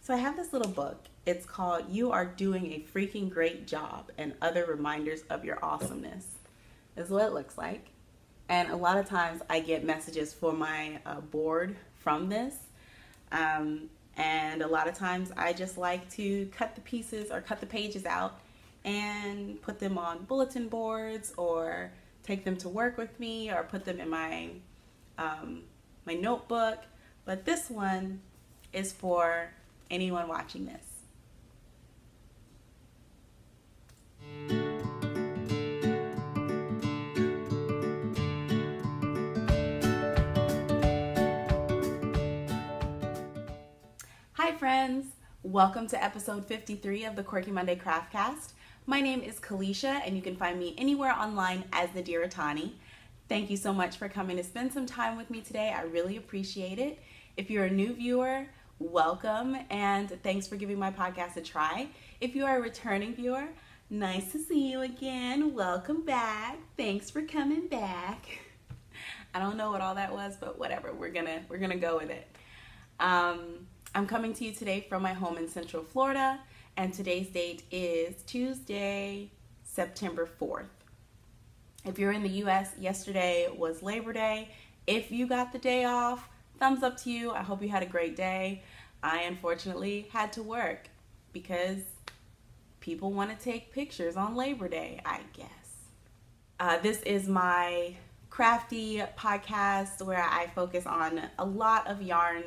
So I have this little book. It's called You Are Doing a Freaking Great Job and Other Reminders of Your Awesomeness. Is what it looks like. And a lot of times I get messages for my board from this. And a lot of times I just like to cut the pieces or cut the pages out and put them on bulletin boards or take them to work with me or put them in my my notebook. But this one is for anyone watching this. Hi friends, welcome to episode 53 of the Quirky Monday Craftcast. My name is Kalisha and you can find me anywhere online as the Dear Tani. Thank you so much for coming to spend some time with me today. I really appreciate it. If you're a new viewer, welcome and thanks for giving my podcast a try. If you are a returning viewer, nice to see you again. Welcome back. Thanks for coming back. I don't know what all that was, but whatever. We're gonna go with it. I'm coming to you today from my home in Central Florida, and today's date is Tuesday, September 4th. If you're in the U.S., yesterday was Labor Day. If you got the day off, thumbs up to you. I hope you had a great day. I unfortunately had to work because people want to take pictures on Labor Day, I guess. This is my crafty podcast where I focus on a lot of yarn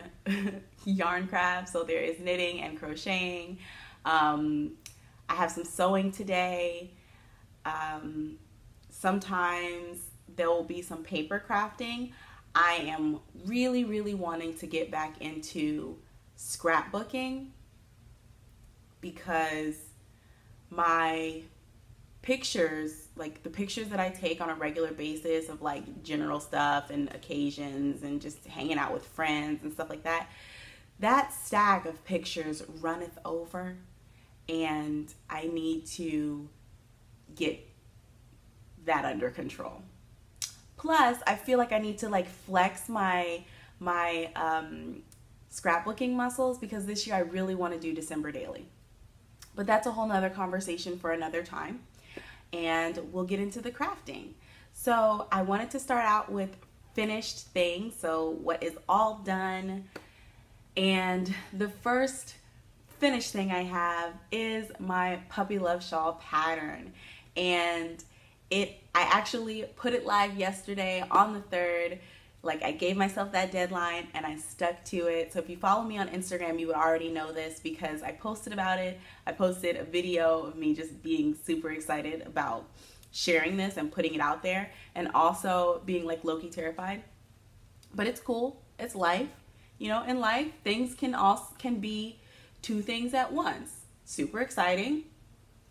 craft. So there is knitting and crocheting. I have some sewing today. Sometimes there will be some paper crafting. I am really wanting to get back into scrapbooking because my pictures, like the pictures that I take on a regular basis of like general stuff and occasions and just hanging out with friends and stuff like that, that stack of pictures runneth over and I need to get that under control. Plus, I feel like I need to like flex my scrapbooking muscles because this year I really want to do December daily. But that's a whole nother conversation for another time. And we'll get into the crafting. So I wanted to start out with finished things. So what is all done. And the first finished thing I have is my Puppy Love Shawl pattern. And I actually put it live yesterday on the 3rd. Like I gave myself that deadline and I stuck to it. So if you follow me on Instagram, you would already know this because I posted about it. I posted a video of me just being super excited about sharing this and putting it out there and also being like low-key terrified. But it's cool. It's life. You know, in life, things can be two things at once. Super exciting,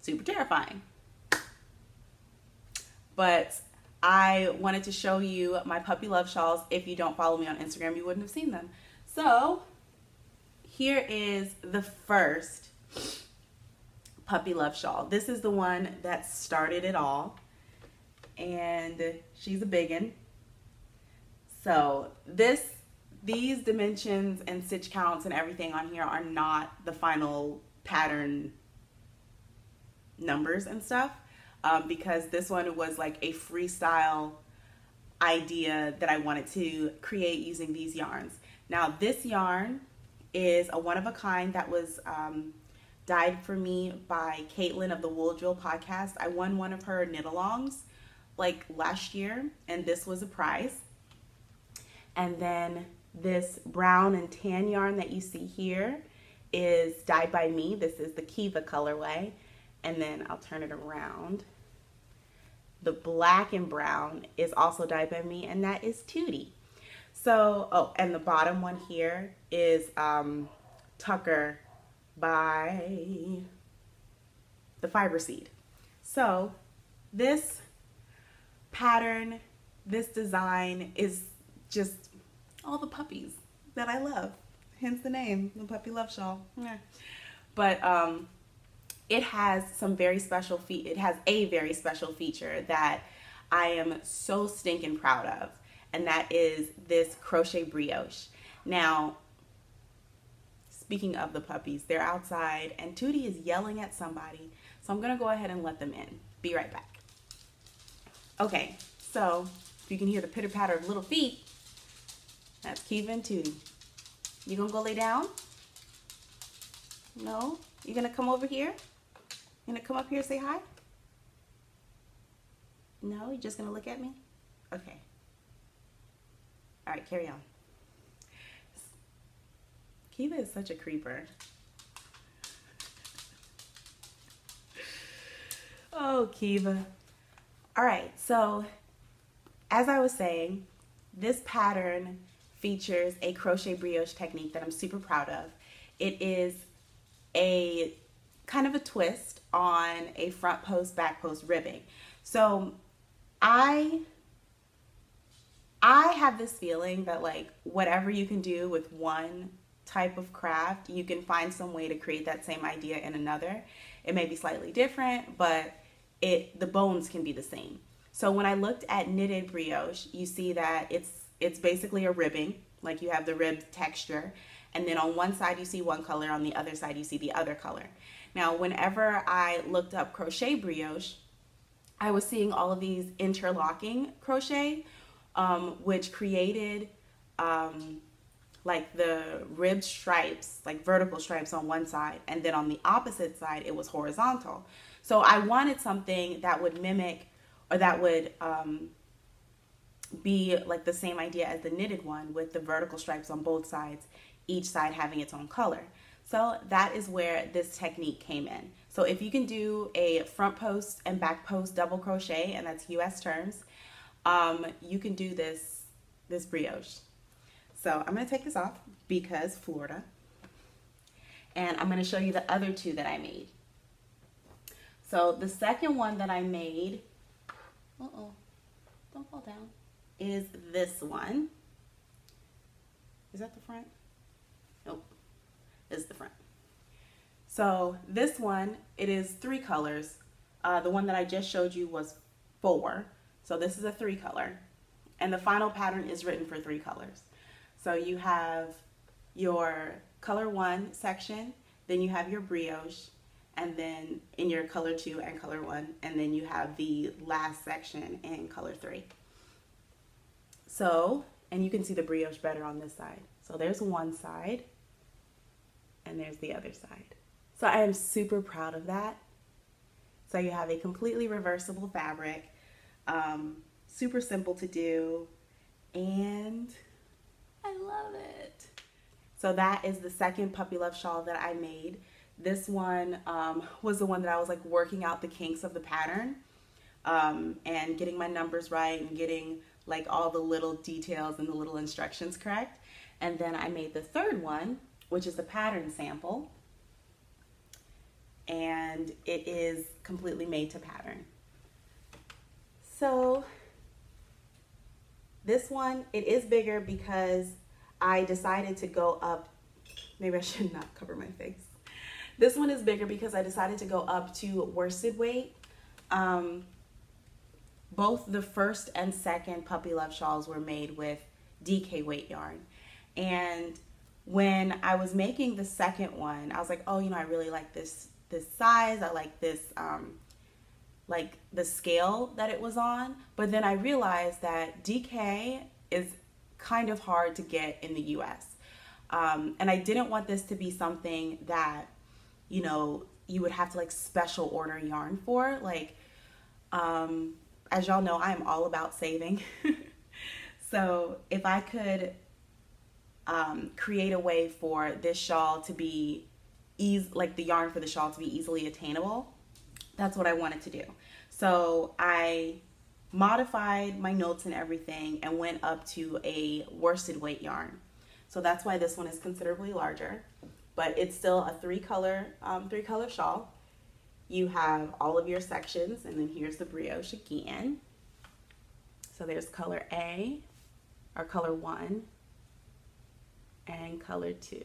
super terrifying. But I wanted to show you my Puppy Love Shawls. If you don't follow me on Instagram, you wouldn't have seen them. So here is the first Puppy Love Shawl. This is the one that started it all. And she's a biggin. So these dimensions and stitch counts and everything on here are not the final pattern numbers and stuff. Because this one was like a freestyle idea that I wanted to create using these yarns. Now this yarn is a one-of-a-kind that was dyed for me by Caitlin of the Wool Drill podcast. I won one of her knit-alongs like last year and this was a prize. And then this brown and tan yarn that you see here is dyed by me. This is the Kiva colorway. And then I'll turn it around. The black and brown is also dyed by me, and that is Tootie. So, oh, and the bottom one here is Tucker by the Fiber Seed. So, this pattern, this design is just all the puppies that I love. Hence the name, the Puppy Love Shawl. Yeah. But, it has some very special it has a very special feature that I am so stinking proud of, and that is this crochet brioche. Now, speaking of the puppies, they're outside and Tootie is yelling at somebody. So I'm gonna go ahead and let them in. Be right back. Okay, so if you can hear the pitter patter of little feet, that's Kiva and Tootie. You gonna go lay down? No? You gonna come over here? You gonna come up here and say hi? No? You just gonna look at me? Okay. All right, carry on. Kiva is such a creeper. Oh, Kiva. All right, so as I was saying, this pattern features a crochet brioche technique that I'm super proud of. It is a kind of a twist on a front post, back post ribbing. So I have this feeling that like whatever you can do with one type of craft, you can find some way to create that same idea in another. It may be slightly different, but the bones can be the same. So when I looked at knitted brioche, you see that it's basically a ribbing, like you have the ribbed texture, and then on one side you see one color, on the other side you see the other color. Now whenever I looked up crochet brioche, I was seeing all of these interlocking crochet, which created like the ribbed stripes, like vertical stripes on one side, and then on the opposite side it was horizontal. So I wanted something that would mimic, or that would be like the same idea as the knitted one, with the vertical stripes on both sides, each side having its own color. So that is where this technique came in. So if you can do a front post and back post double crochet, and that's US terms, you can do this brioche. So I'm going to take this off because Florida, and I'm going to show you the other two that I made. So the second one that I made, don't fall down, is this one. Is that the front? Nope, it's the front. So this one, it is 3 colors. The one that I just showed you was 4. So this is a 3 color. And the final pattern is written for 3 colors. So you have your color 1 section, then you have your brioche, and then in your color 2 and color 1, and then you have the last section in color 3. So, and you can see the brioche better on this side. So there's one side, and there's the other side. So I am super proud of that. So you have a completely reversible fabric, super simple to do, and I love it. So that is the second puppy love shawl that I made. This one was the one that I was like working out the kinks of the pattern and getting my numbers right and getting like all the little details and the little instructions correct. And then I made the third one, which is the pattern sample, and it is completely made to pattern. So this one, it is bigger because I decided to go up, maybe I should not cover my face. This one is bigger because I decided to go up to worsted weight. Both the first and second puppy love shawls were made with DK weight yarn. And when I was making the second one, I was like, oh, you know, I really like this size. I like this, like the scale that it was on. But then I realized that DK is kind of hard to get in the US. And I didn't want this to be something that, you know, you would have to like special order yarn for. Like, as y'all know, I am all about saving. So if I could create a way for this shawl to be like the yarn for the shawl to be easily attainable, that's what I wanted to do. So I modified my notes and everything and went up to a worsted weight yarn. So that's why this one is considerably larger, but it's still a three color shawl. You have all of your sections, and then here's the brioche again. So there's color A, or color 1, and color 2.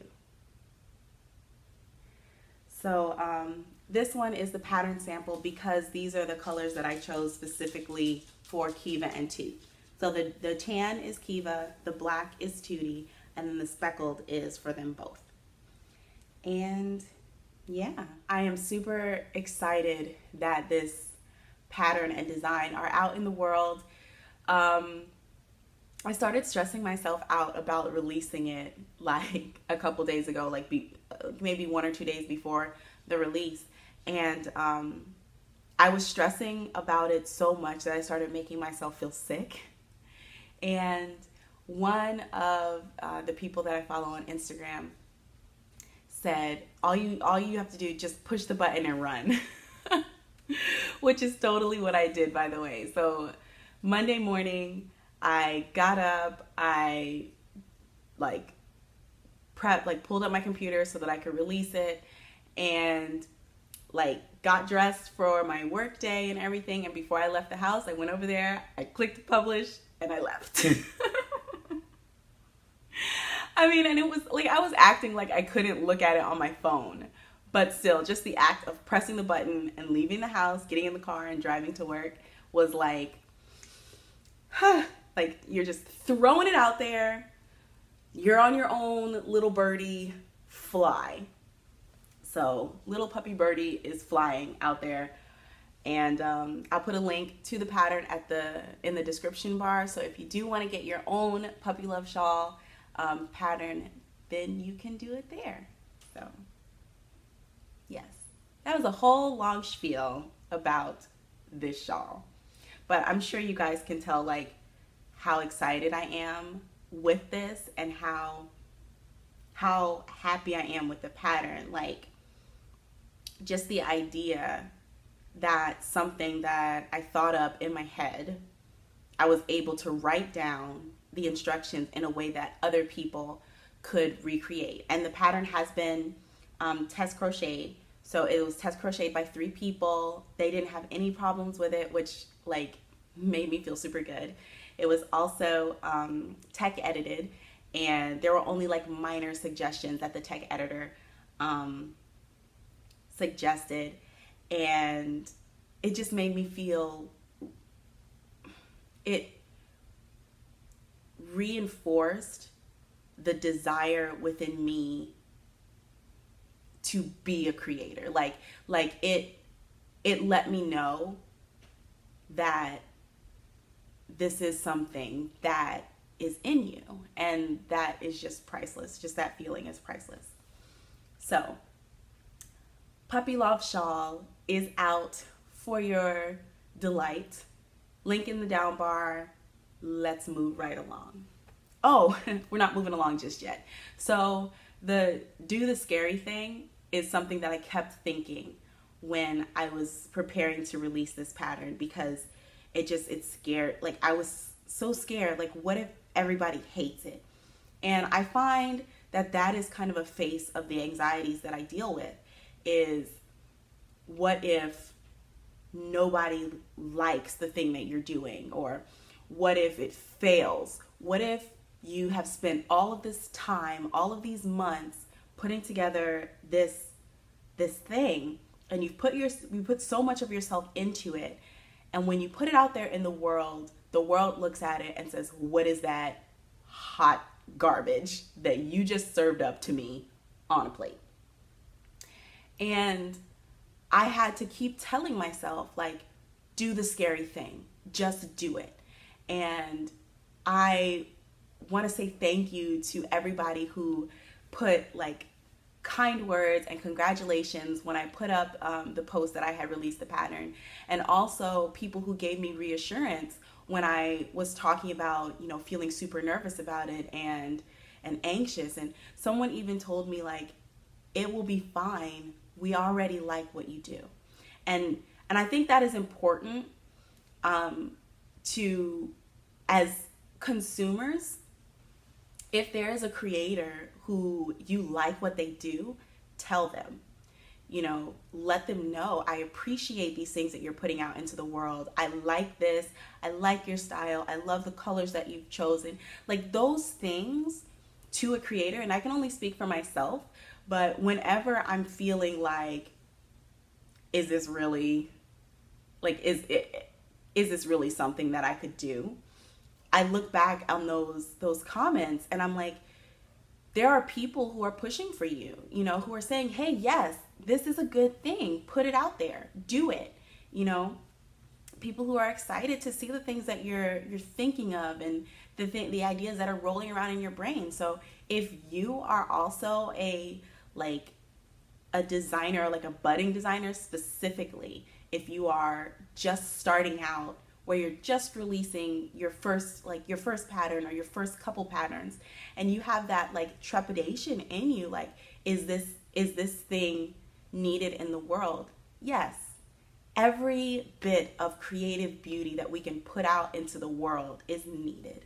So this one is the pattern sample because these are the colors that I chose specifically for Kiva and Toot. So the tan is Kiva, the black is Tootie, and then the speckled is for them both. And yeah, I am super excited that this pattern and design are out in the world. I started stressing myself out about releasing it like a couple days ago, like maybe 1 or 2 days before the release. And I was stressing about it so much that I started making myself feel sick. And one of the people that I follow on Instagram said, all you have to do is just push the button and run. Which is totally what I did, by the way. So Monday morning, I got up, I pulled up my computer so that I could release it, and got dressed for my work day and everything. And before I left the house, I went over there, I clicked publish, and I left. I mean, and it was I was acting like I couldn't look at it on my phone, but still, just the act of pressing the button and leaving the house, getting in the car and driving to work was you're just throwing it out there. You're on your own, little birdie, fly. So little puppy birdie is flying out there. And I'll put a link to the pattern in the description bar. So if you do want to get your own puppy love shawl pattern, then you can do it there. So yes, that was a whole long spiel about this shawl. But I'm sure you guys can tell how excited I am with this and how happy I am with the pattern. Just the idea that something that I thought up in my head, I was able to write down the instructions in a way that other people could recreate. And the pattern has been test crocheted. So it was test crocheted by 3 people. They didn't have any problems with it, which made me feel super good. It was also tech edited, and there were only minor suggestions that the tech editor suggested, and it just made me feel, it reinforced the desire within me to be a creator. It let me know that this is something that is in you, and that is just priceless. Just that feeling is priceless. So Puppy Love Shawl is out for your delight. Link in the down bar. Let's move right along. Oh, we're not moving along just yet. So the do the scary thing is something that I kept thinking when I was preparing to release this pattern, because it scared, I was so scared, what if everybody hates it? And I find that is kind of a face of the anxieties that I deal with, is what if nobody likes the thing that you're doing? Or what if it fails? What if you have spent all of this time, all of these months putting together this thing, and you put so much of yourself into it, and when you put it out there in the world looks at it and says, what is that hot garbage that you just served up to me on a plate? And I had to keep telling myself, do the scary thing, just do it. And I want to say thank you to everybody who put kind words and congratulations when I put up the post that I had released the pattern, and also people who gave me reassurance when I was talking about, feeling super nervous about it and anxious. And someone even told me it will be fine. We already like what you do. And I think that is important to, as consumers, if there is a creator who you like what they do, tell them. Let them know, I appreciate these things that you're putting out into the world. I like this. I like your style. I love the colors that you've chosen. Those things to a creator, and I can only speak for myself, but whenever I'm feeling is this really, is this really something that I could do? I look back on those comments and I'm there are people who are pushing for you, you know, who are saying, hey, yes, this is a good thing. Put it out there. Do it. You know, people who are excited to see the things that you're thinking of and the ideas that are rolling around in your brain. So if you are also a designer, like a budding designer specifically, if you are just starting out, where you're just releasing your first pattern or your first couple patterns, and you have that like trepidation in you, like, is this thing needed in the world? Yes. Every bit of creative beauty that we can put out into the world is needed.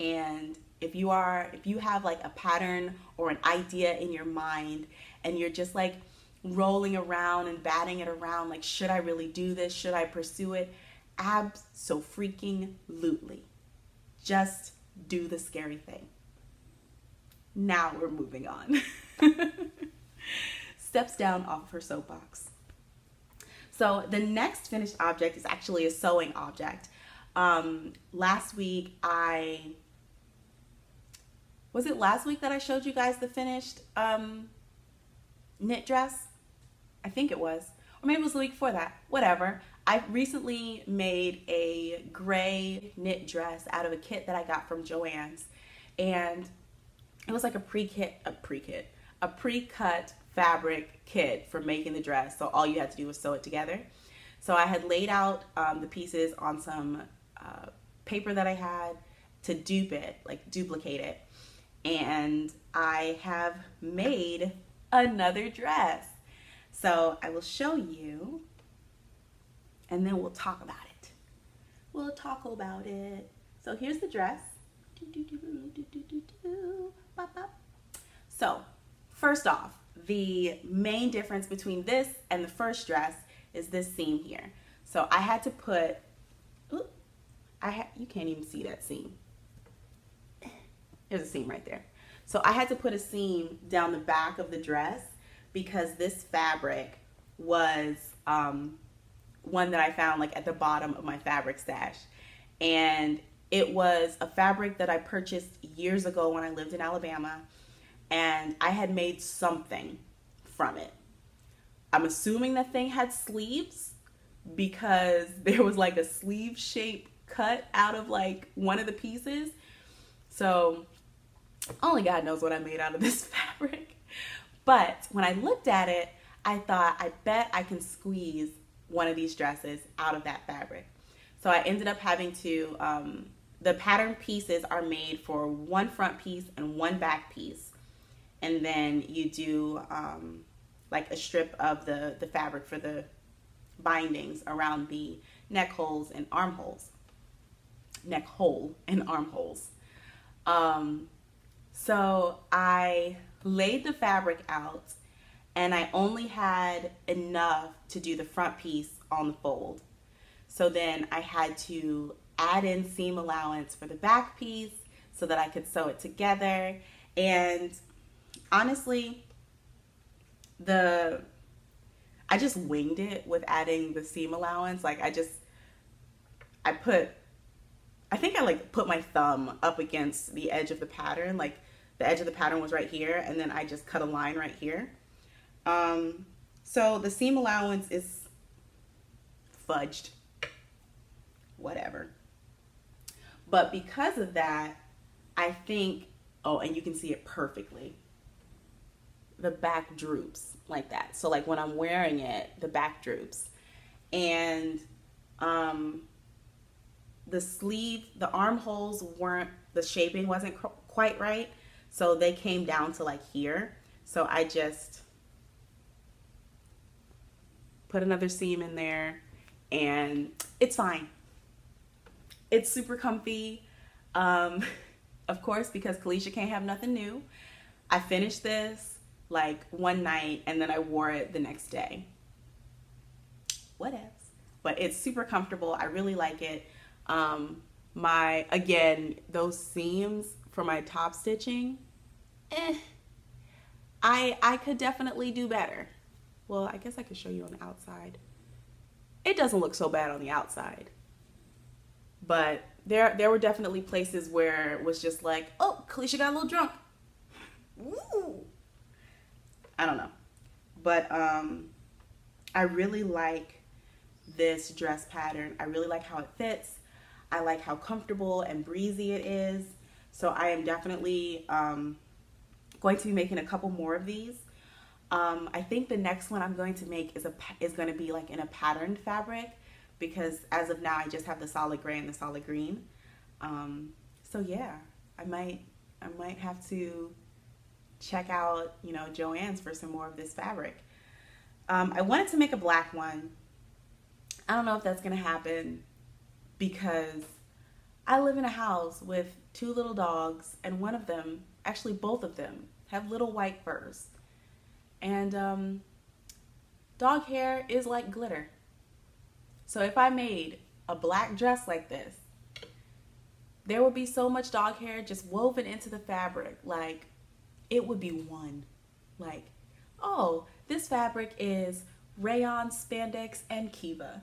And if you have like a pattern or an idea in your mind and you're just like rolling around and batting it around, like, should I really do this? Should I pursue it? Abso-freaking-lutely. Just do the scary thing. Now we're moving on. Steps down off of her soapbox. So the next finished object is actually a sewing object. Last week was it last week that I showed you guys the finished knit dress? I think it was. Or maybe it was the week before that. Whatever. I recently made a gray knit dress out of a kit that I got from Joann's. And it was like a pre-cut fabric kit for making the dress. So all you had to do was sew it together. So I had laid out the pieces on some paper that I had to duplicate it. And I have made another dress. So I will show you, and then we'll talk about it. We'll talk about it. So here's the dress. So first off, the main difference between this and the first dress is this seam here. So I had to put, you can't even see that seam. There's a seam right there. So I had to put a seam down the back of the dress because this fabric was one that I found like at the bottom of my fabric stash. And it was a fabric that I purchased years ago when I lived in Alabama, and I had made something from it. I'm assuming that thing had sleeves because there was like a sleeve shape cut out of like one of the pieces. So only God knows what I made out of this fabric. But when I looked at it, I thought, I bet I can squeeze one of these dresses out of that fabric. So I ended up having to, the pattern pieces are made for one front piece and one back piece. And then you do like a strip of the fabric for the bindings around the neck holes and armholes. Neck hole and armholes. So I laid the fabric out, and I only had enough to do the front piece on the fold. So then I had to add in seam allowance for the back piece so that I could sew it together. And honestly, I just winged it with adding the seam allowance. Like I think I put my thumb up against the edge of the pattern. Like the edge of the pattern was right here, and then I just cut a line right here. So the seam allowance is fudged, whatever. But because of that, I think, oh, and you can see it perfectly. The back droops like that. So like when I'm wearing it, the back droops. And the sleeve, the armholes the shaping wasn't quite right. So they came down to like here. So I just put another seam in there, and it's fine. It's super comfy. Of course, because Kalisha can't have nothing new, I finished this like one night and then I wore it the next day. What else? But it's super comfortable. I really like it. Again, those seams for my top stitching, I could definitely do better. Well, I guess I could show you on the outside. It doesn't look so bad on the outside. But there were definitely places where it was just like, oh, Kalisha got a little drunk. Ooh. I don't know. But I really like this dress pattern. I really like how it fits. I like how comfortable and breezy it is. So I am definitely going to be making a couple more of these. I think the next one I'm going to make is going to be like in a patterned fabric, because as of now I just have the solid gray and the solid green. So yeah, I might have to check out, you know, Joann's for some more of this fabric. I wanted to make a black one. I don't know if that's gonna happen because I live in a house with 2 little dogs, and one of them, actually both of them, have little white furs. And dog hair is like glitter. So if I made a black dress like this, there would be so much dog hair just woven into the fabric. Like, it would be one. Like, oh, this fabric is rayon, spandex, and Kiva.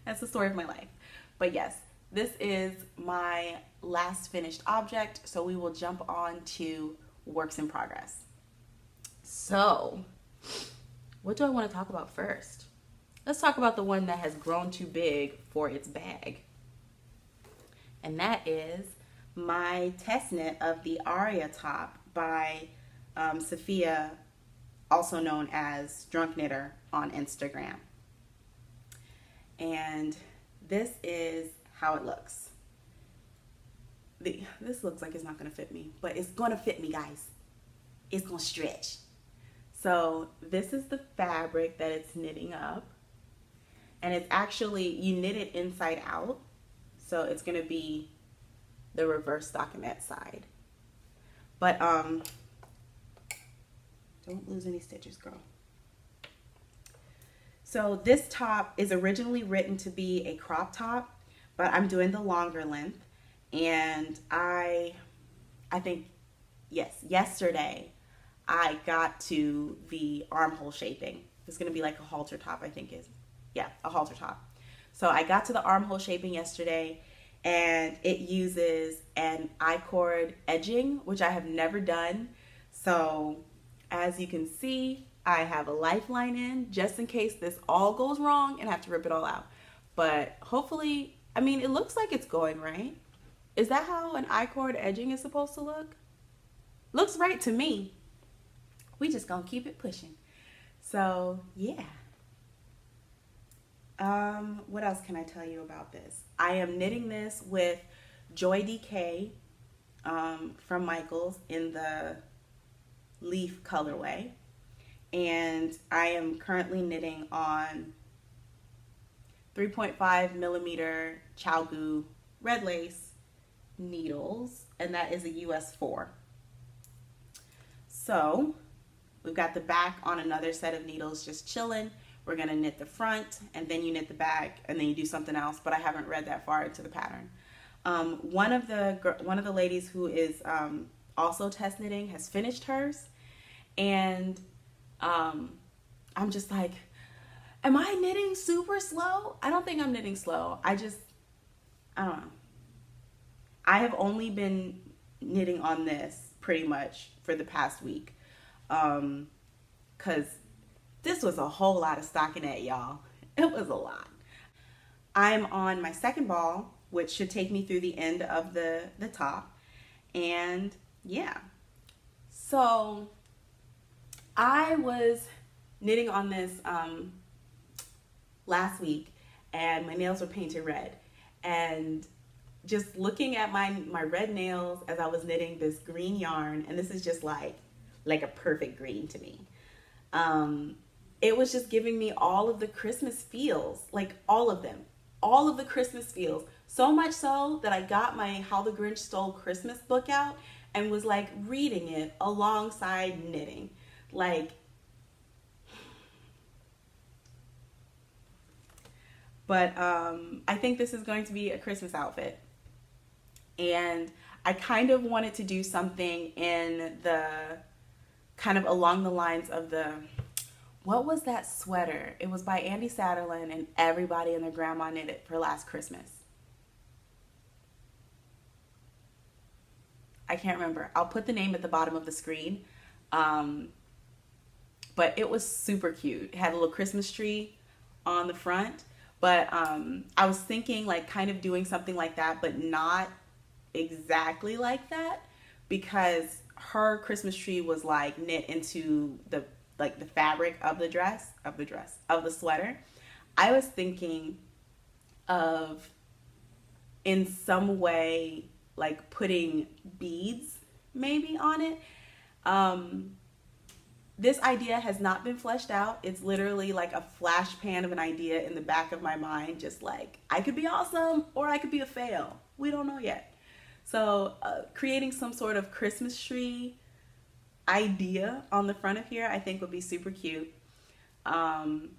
That's the story of my life. But yes, this is my last finished object, so we will jump on to works in progress. So, what do I want to talk about first? Let's talk about the one that has grown too big for its bag. And that is my test knit of the Aria top by Safiyyah, also known as Drunk Knitter on Instagram. And this is how it looks. This looks like it's not going to fit me, but it's going to fit me, guys. It's going to stretch. So this is the fabric that it's knitting up. And it's actually, you knit it inside out. So it's going to be the reverse stockinette side. But don't lose any stitches, girl. So this top is originally written to be a crop top, but I'm doing the longer length. And I think, yes, yesterday I got to the armhole shaping. It's going to be like a halter top, I think is. Yeah, a halter top. So I got to the armhole shaping yesterday, and it uses an I-cord edging, which I have never done. So as you can see, I have a lifeline in just in case this all goes wrong and I have to rip it all out. But hopefully, I mean, it looks like it's going right. Is that how an I-cord edging is supposed to look? Looks right to me. We just gonna keep it pushing. So yeah. What else can I tell you about this? I am knitting this with Joy DK from Michaels in the leaf colorway. And I am currently knitting on 3.5 millimeter Chalgu red lace needles, and that is a US 4. So we've got the back on another set of needles just chilling. We're gonna knit the front, and then you knit the back, and then you do something else, but I haven't read that far into the pattern. One of the ladies who is also test knitting has finished hers, and I'm just like, am I knitting super slow? I don't think I'm knitting slow. I don't know. I have only been knitting on this pretty much for the past week, because this was a whole lot of stockinette, y'all. It was a lot. I'm on my second ball, which should take me through the end of the top. And yeah. So I was knitting on this last week, and my nails were painted red. And just looking at my red nails as I was knitting this green yarn, and this is just like a perfect green to me. It was just giving me all of the Christmas feels, like all of them, all of the Christmas feels. So much so that I got my How the Grinch Stole Christmas book out and was like reading it alongside knitting. Like, but I think this is going to be a Christmas outfit. And I kind of wanted to do something in the, kind of along the lines of the, what was that sweater? It was by Andy Satterlund, and everybody and their grandma knit it for last Christmas. I can't remember. I'll put the name at the bottom of the screen. But it was super cute. It had a little Christmas tree on the front. But I was thinking like kind of doing something like that, but not exactly like that, because her Christmas tree was like knit into the fabric of the sweater. I was thinking of in some way like putting beads maybe on it. This idea has not been fleshed out. It's literally like a flash pan of an idea in the back of my mind, just like I could be awesome or I could be a fail. We don't know yet. So creating some sort of Christmas tree idea on the front of here I think would be super cute. And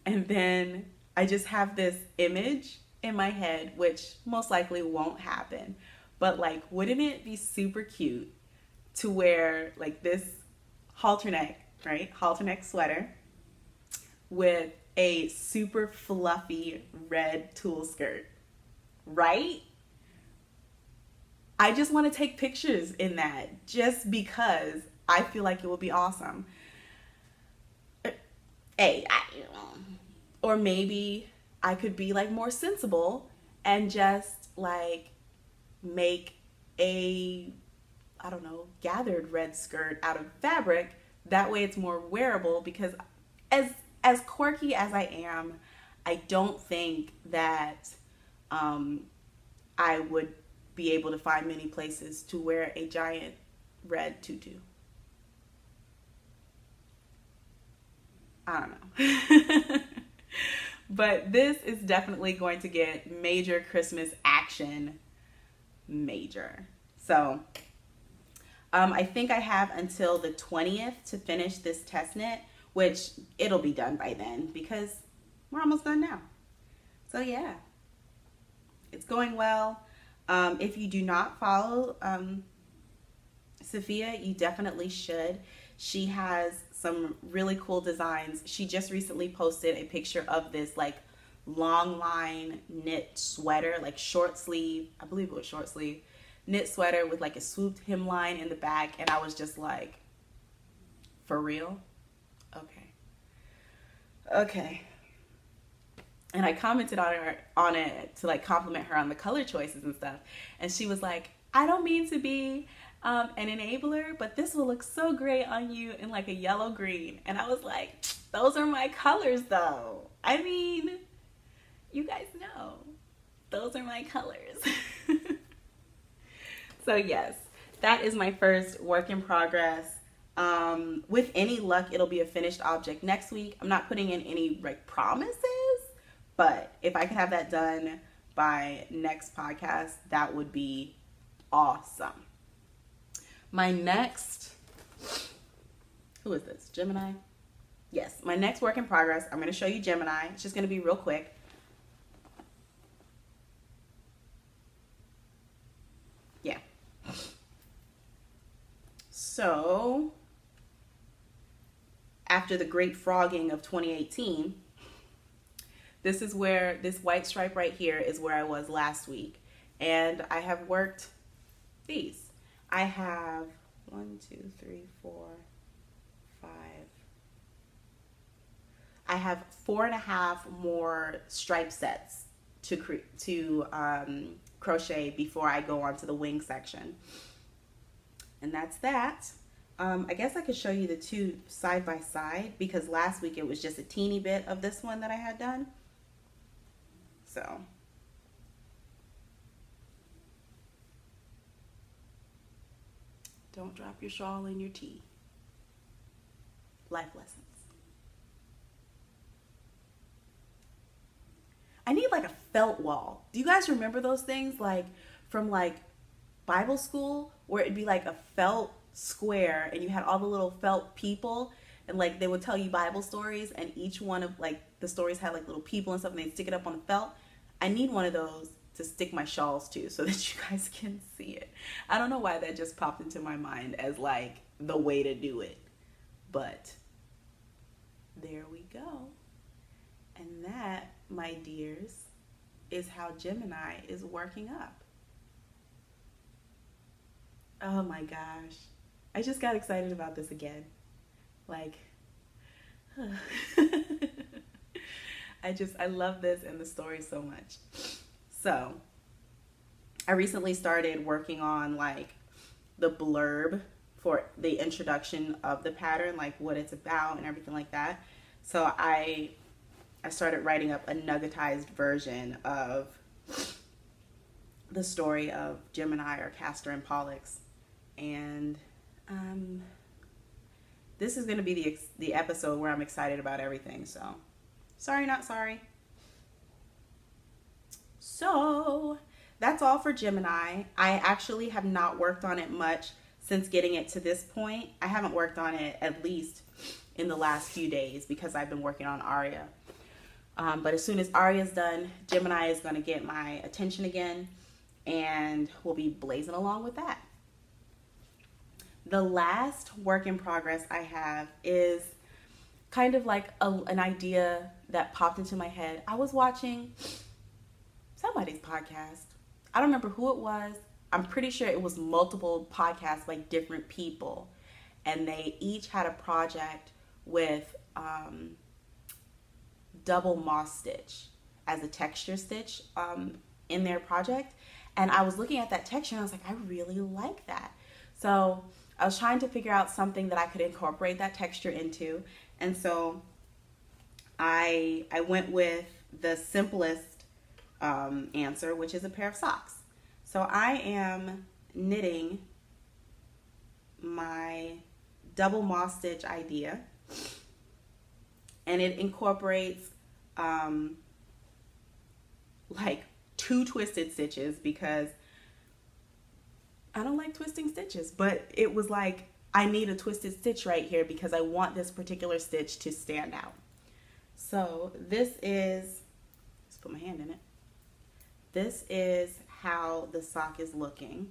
then I just have this image in my head, which most likely won't happen, but like wouldn't it be super cute to wear like this halter neck sweater with a super fluffy red tulle skirt, right? I just want to take pictures in that just because I feel like it would be awesome. Or maybe I could be like more sensible and just like make a, I don't know, gathered red skirt out of fabric. That way it's more wearable, because as quirky as I am, I don't think that I would be able to find many places to wear a giant red tutu. I don't know. But this is definitely going to get major Christmas action. Major. So I think I have until the 20th to finish this test knit, which it'll be done by then because we're almost done now. So yeah, it's going well. If you do not follow Safiyyah, you definitely should. She has some really cool designs. She just recently posted a picture of this like long line knit sweater, like short sleeve, I believe it was short sleeve, knit sweater with like a swooped hemline in the back. And I was just like, for real? Okay. And I commented on it to like compliment her on the color choices and stuff. And she was like, I don't mean to be an enabler, but this will look so great on you in like a yellow green. And I was like, those are my colors though. I mean, you guys know, those are my colors. So yes, that is my first work in progress. With any luck, it'll be a finished object next week. I'm not putting in any like promises, but if I could have that done by next podcast, that would be awesome. My next, who is this? Gemini? Yes, my next work in progress. I'm going to show you Gemini. It's just going to be real quick. Yeah. So, after the great frogging of 2018, this is where this white stripe right here is where I was last week. And I have worked these. I have 1, 2, 3, 4, 5. I have 4.5 more stripe sets to crochet before I go on to the wing section. And that's that. I guess I could show you the two side by side because last week it was just a teeny bit of this one that I had done. So. Don't drop your shawl in your tea. Life lessons. I need like a felt wall. Do you guys remember those things like from like Bible school where it'd be like a felt square and you had all the little felt people and like they would tell you Bible stories and each one of like the stories had like little people and stuff and they'd stick it up on the felt? I need one of those to stick my shawls to so that you guys can see it. I don't know why that just popped into my mind as like the way to do it, but there we go. And that, my dears, is how Gemini is working up. Oh my gosh. I just got excited about this again. Like, I love this and the story so much. So, I recently started working on like the blurb for the introduction of the pattern, like what it's about and everything like that. So I started writing up a nuggetized version of the story of Gemini, or Castor and Pollux. And this is going to be the episode where I'm excited about everything. So, sorry, not sorry. So, that's all for Gemini. I actually have not worked on it much since getting it to this point. I haven't worked on it at least in the last few days because I've been working on Aria. But as soon as Aria's done, Gemini is going to get my attention again, and we'll be blazing along with that. The last work in progress I have is kind of like an idea that popped into my head. I was watching somebody's podcast. I don't remember who it was. I'm pretty sure it was multiple podcasts, like different people. And they each had a project with double moss stitch as a texture stitch in their project. And I was looking at that texture and I was like, I really like that. So I was trying to figure out something that I could incorporate that texture into. And so I went with the simplest answer, which is a pair of socks. So I am knitting my double moss stitch idea, and it incorporates like 2 twisted stitches because I don't like twisting stitches, but it was like I need a twisted stitch right here because I want this particular stitch to stand out. So this is, let's put my hand in it. This is how the sock is looking.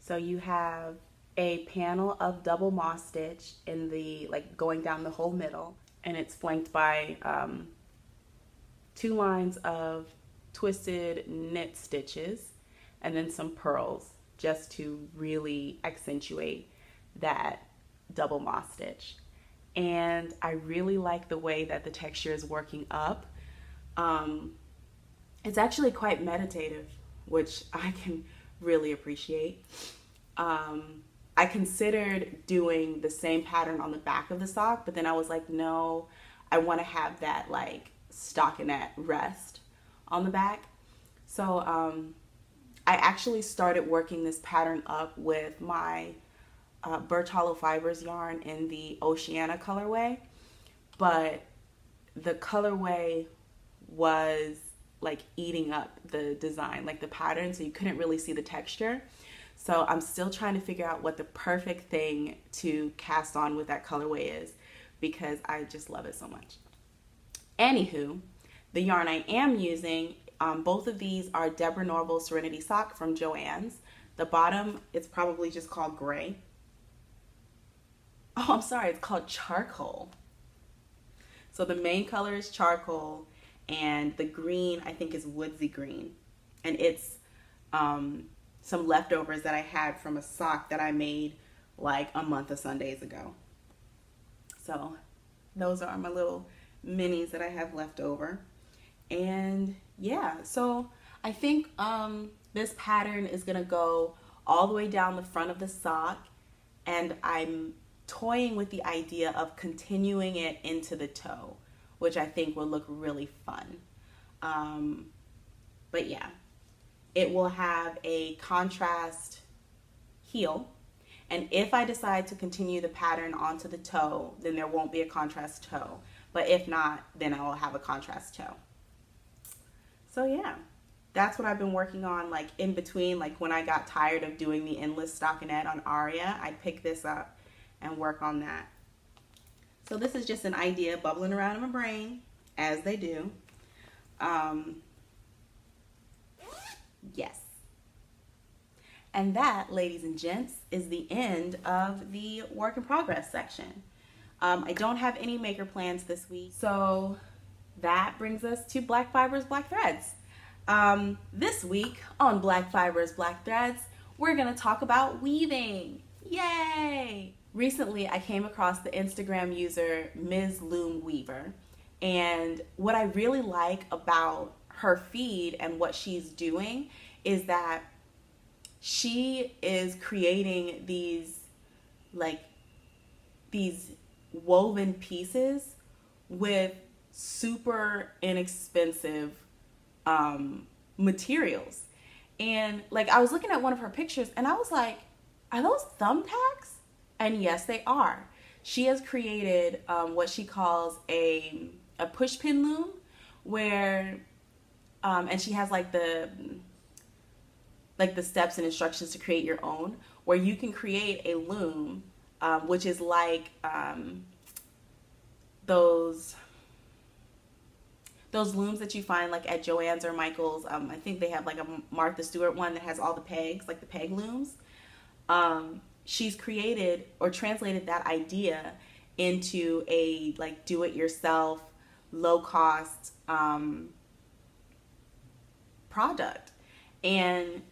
So you have a panel of double moss stitch in the, like, going down the whole middle, and it's flanked by 2 lines of twisted knit stitches and then some purls just to really accentuate that double moss stitch. And I really like the way that the texture is working up. It's actually quite meditative, which I can really appreciate. I considered doing the same pattern on the back of the sock, but then I was like, no, I want to have that like stockinette rest on the back. So I actually started working this pattern up with my Birch Hollow Fibers yarn in the Oceana colorway, but the colorway was like eating up the design, like the pattern, so you couldn't really see the texture. So I'm still trying to figure out what the perfect thing to cast on with that colorway is because I just love it so much. Anywho, the yarn I am using, both of these are Deborah Norville Serenity Sock from Joann's. The bottom, it's probably just called gray. Oh, I'm sorry, it's called charcoal. So the main color is charcoal, and the green I think is woodsy green. And it's some leftovers that I had from a sock that I made like a month of Sundays ago. So those are my little minis that I have left over. And yeah, so I think this pattern is gonna go all the way down the front of the sock, and I'm toying with the idea of continuing it into the toe, which I think will look really fun. But yeah, it will have a contrast heel, and if I decide to continue the pattern onto the toe, then there won't be a contrast toe, but if not, then I will have a contrast toe. So yeah, that's what I've been working on, like in between, like when I got tired of doing the endless stockinette on Aria, I'd pick this up and work on that. So this is just an idea bubbling around in my brain, as they do. Yes. And that, ladies and gents, is the end of the work in progress section. I don't have any maker plans this week, so that brings us to Black Fibers, Black Threads. This week on Black Fibers, Black Threads, we're going to talk about weaving. Yay! Recently, I came across the Instagram user Ms. Loom Weaver, and what I really like about her feed and what she's doing is that she is creating these woven pieces with super inexpensive materials. And like, I was looking at one of her pictures and I was like, are those thumbtacks? And yes, they are. She has created what she calls a push pin loom, where and she has like the steps and instructions to create your own, where you can create a loom which is like those looms that you find like at Joann's or Michael's. I think they have like a Martha Stewart one that has all the pegs, like the peg looms. She's created or translated that idea into a like do-it-yourself, low-cost product. And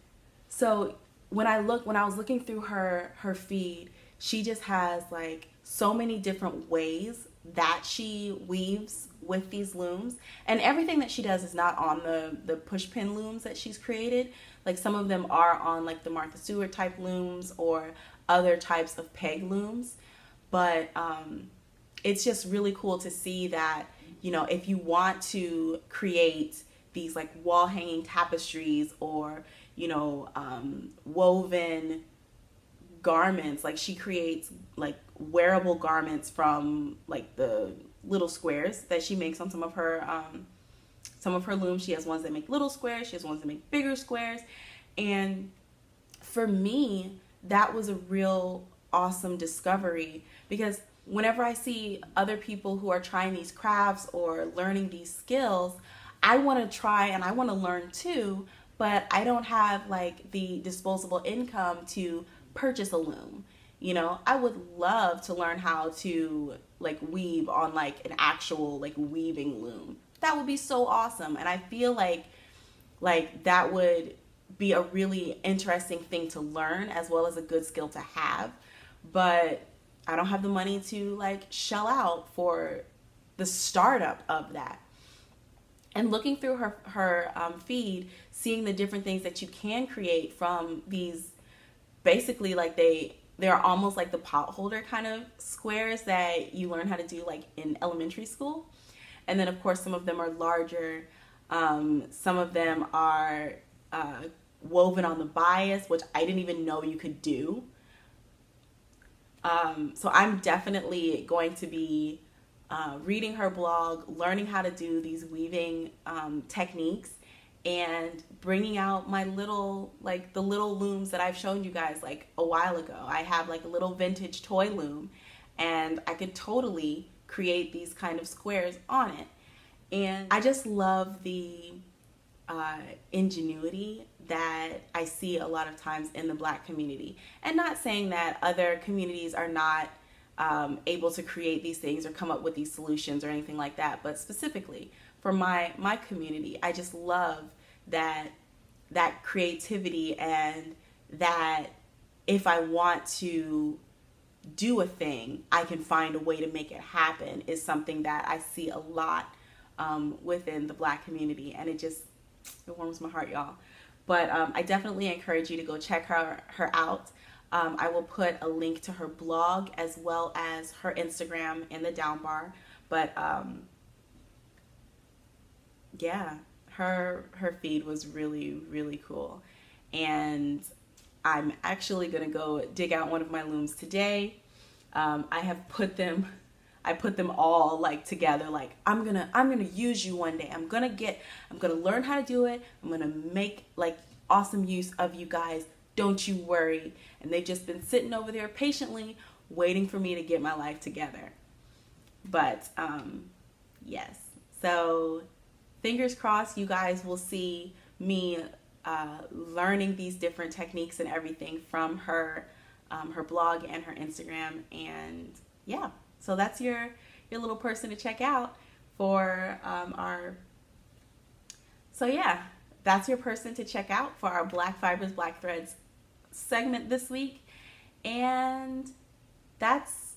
so when I was looking through her feed, she just has like so many different ways that she weaves with these looms, and everything that she does is not on the push pin looms that she's created. Like some of them are on like the Martha Stewart type looms or other types of peg looms, but it's just really cool to see that, you know, if you want to create these like wall hanging tapestries or, you know, woven garments, like she creates like wearable garments from like the little squares that she makes on some of her looms. She has ones that make little squares, she has ones that make bigger squares. And for me, that was a real awesome discovery, because whenever I see other people who are trying these crafts or learning these skills, I want to try and I want to learn too, but I don't have like the disposable income to purchase a loom. You know, I would love to learn how to like weave on like an actual like weaving loom. That would be so awesome. And I feel like that would be a really interesting thing to learn, as well as a good skill to have. But I don't have the money to like shell out for the startup of that. And looking through her feed, seeing the different things that you can create from these, basically like they're almost like the pot holder kind of squares that you learn how to do like in elementary school. And then of course some of them are larger. Some of them are woven on the bias, which I didn't even know you could do. So I'm definitely going to be reading her blog, learning how to do these weaving techniques, and bringing out my little, like the little looms that I've shown you guys like a while ago. I have like a little vintage toy loom, and I could totally create these kind of squares on it. And I just love the ingenuity that I see a lot of times in the Black community. And not saying that other communities are not able to create these things or come up with these solutions or anything like that, but specifically for my community, I just love that creativity, and that if I want to do a thing, I can find a way to make it happen, is something that I see a lot within the Black community, and it warms my heart, y'all. But I definitely encourage you to go check her out. I will put a link to her blog as well as her Instagram in the down bar. But yeah, her feed was really, really cool. And I'm actually gonna go dig out one of my looms today. I put them all like together, like I'm gonna use you one day. I'm gonna learn how to do it. I'm gonna make like awesome use of you guys. Don't you worry. And they've just been sitting over there patiently waiting for me to get my life together. But yes, so fingers crossed you guys will see me learning these different techniques and everything from her blog and her Instagram. And yeah, so that's your little person to check out for so yeah, that's your person to check out for our Black Fibers, Black Threads segment this week. And that's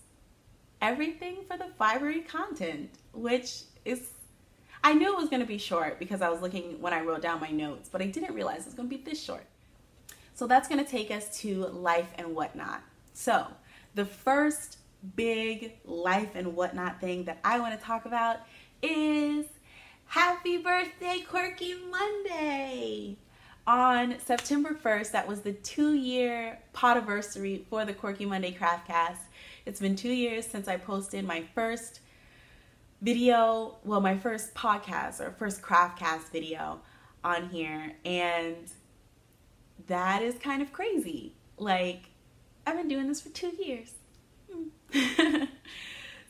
everything for the fibery content, which is, I knew it was going to be short because I was looking when I wrote down my notes, but I didn't realize it was going to be this short. So that's going to take us to life and whatnot. So the first big life and whatnot thing that I want to talk about is happy birthday, Quirky Monday! On September 1st, that was the 2-year podiversary for the Quirky Monday Craftcast. It's been 2 years since I posted my first video, well, my first podcast or first Craftcast video on here, and that is kind of crazy. Like, I've been doing this for 2 years.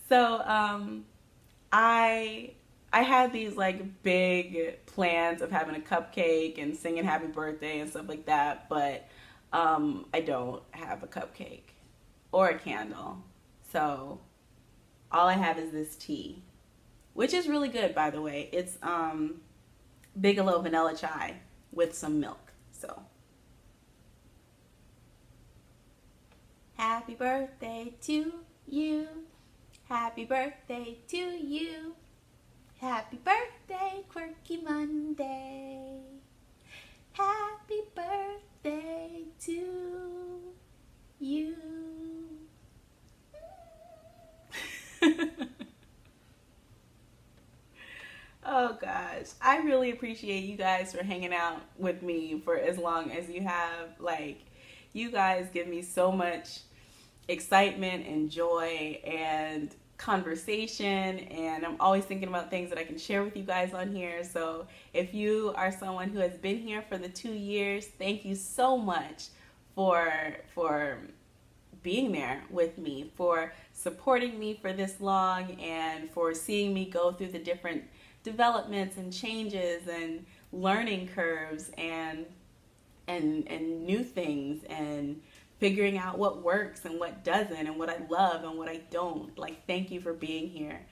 So, I had these like big plans of having a cupcake and singing happy birthday and stuff like that, but I don't have a cupcake or a candle. So all I have is this tea, which is really good, by the way. It's Bigelow vanilla chai with some milk. So happy birthday to you. Happy birthday to you. Happy birthday, Quirky Monday. Happy birthday to you. Oh gosh, I really appreciate you guys for hanging out with me for as long as you have. Like, you guys give me so much excitement and joy and conversation, and I'm always thinking about things that I can share with you guys on here. So if you are someone who has been here for the 2 years, thank you so much for being there with me, for supporting me for this long, and for seeing me go through the different developments and changes and learning curves and new things, and figuring out what works and what doesn't, and what I love and what I don't. Like, thank you for being here.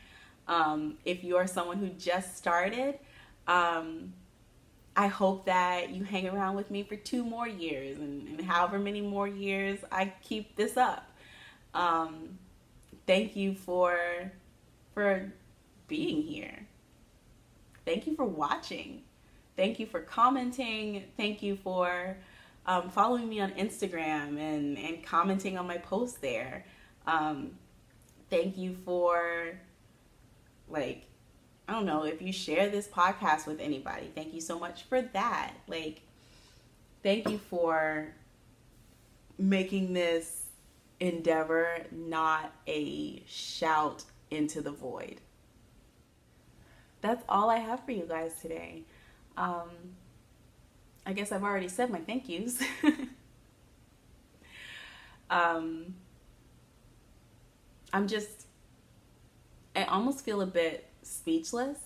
If you're someone who just started, I hope that you hang around with me for 2 more years, and however many more years I keep this up. Thank you for being here. Thank you for watching. Thank you for commenting. Thank you for following me on Instagram and commenting on my posts there. Thank you for, like, I don't know, if you share this podcast with anybody, thank you so much for that. Like, thank you for making this endeavor not a shout into the void. That's all I have for you guys today. I guess I've already said my thank yous. I almost feel a bit speechless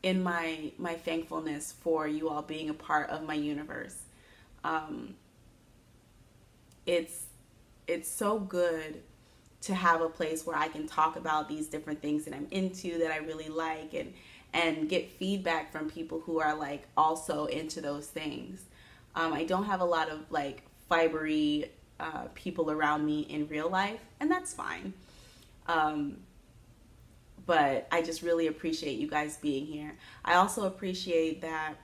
in my thankfulness for you all being a part of my universe. It's so good to have a place where I can talk about these different things that I'm into, that I really like, and get feedback from people who are like also into those things. I don't have a lot of like fibery people around me in real life, and that's fine. But I just really appreciate you guys being here. I also appreciate that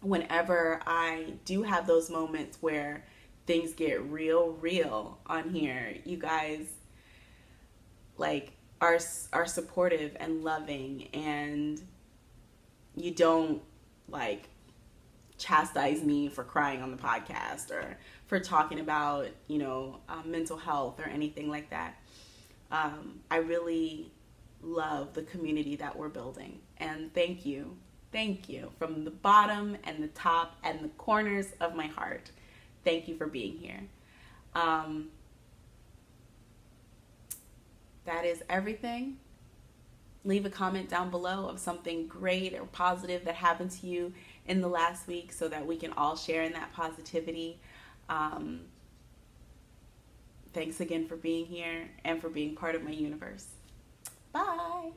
whenever I do have those moments where things get real on here, you guys like are supportive and loving, and you don't like chastise me for crying on the podcast or for talking about, mental health or anything like that. I really love the community that we're building, and thank you from the bottom and the top and the corners of my heart. Thank you for being here. That is everything. Leave a comment down below of something great or positive that happened to you in the last week so that we can all share in that positivity. Thanks again for being here and for being part of my universe. Bye.